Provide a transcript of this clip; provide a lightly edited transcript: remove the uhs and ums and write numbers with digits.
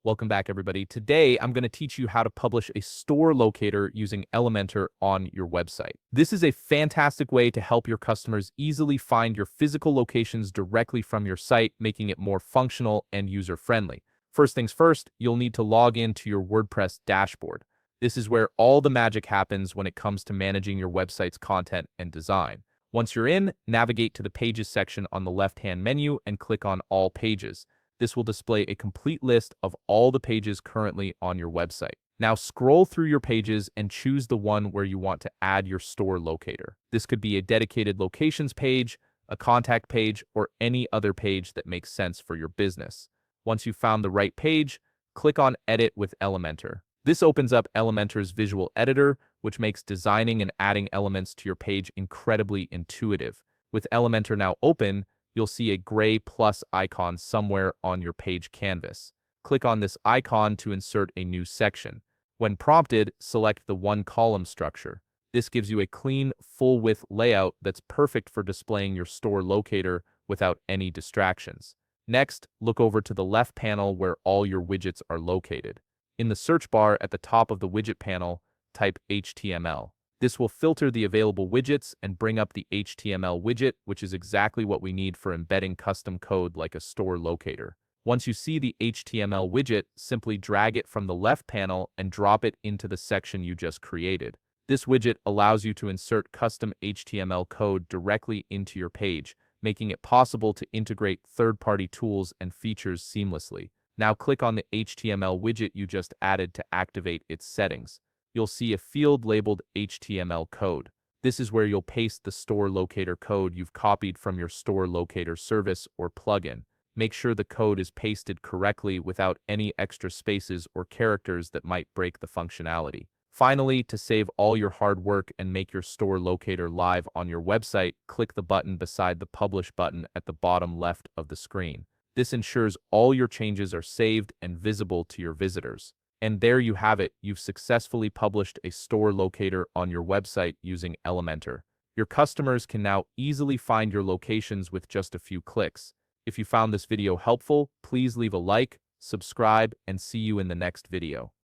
Welcome back, everybody. Today, I'm going to teach you how to publish a store locator using Elementor on your website. This is a fantastic way to help your customers easily find your physical locations directly from your site, making it more functional and user-friendly. First things first, you'll need to log into your WordPress dashboard. This is where all the magic happens when it comes to managing your website's content and design. Once you're in, navigate to the Pages section on the left-hand menu and click on All Pages. This will display a complete list of all the pages currently on your website. Now scroll through your pages and choose the one where you want to add your store locator. This could be a dedicated locations page, a contact page, or any other page that makes sense for your business. Once you've found the right page, click on Edit with Elementor. This opens up Elementor's visual editor, which makes designing and adding elements to your page incredibly intuitive. With Elementor now open, you'll see a gray plus icon somewhere on your page canvas. Click on this icon to insert a new section. When prompted, select the one-column structure. This gives you a clean, full-width layout that's perfect for displaying your store locator without any distractions. Next, look over to the left panel where all your widgets are located. In the search bar at the top of the widget panel, type HTML. This will filter the available widgets and bring up the HTML widget, which is exactly what we need for embedding custom code like a store locator. Once you see the HTML widget, simply drag it from the left panel and drop it into the section you just created. This widget allows you to insert custom HTML code directly into your page, making it possible to integrate third-party tools and features seamlessly. Now click on the HTML widget you just added to activate its settings. You'll see a field labeled HTML code. This is where you'll paste the store locator code you've copied from your store locator service or plugin. Make sure the code is pasted correctly without any extra spaces or characters that might break the functionality. Finally, to save all your hard work and make your store locator live on your website, click the button beside the Publish button at the bottom left of the screen. This ensures all your changes are saved and visible to your visitors. And there you have it. You've successfully published a store locator on your website using Elementor. Your customers can now easily find your locations with just a few clicks. If you found this video helpful, please leave a like, subscribe, and see you in the next video.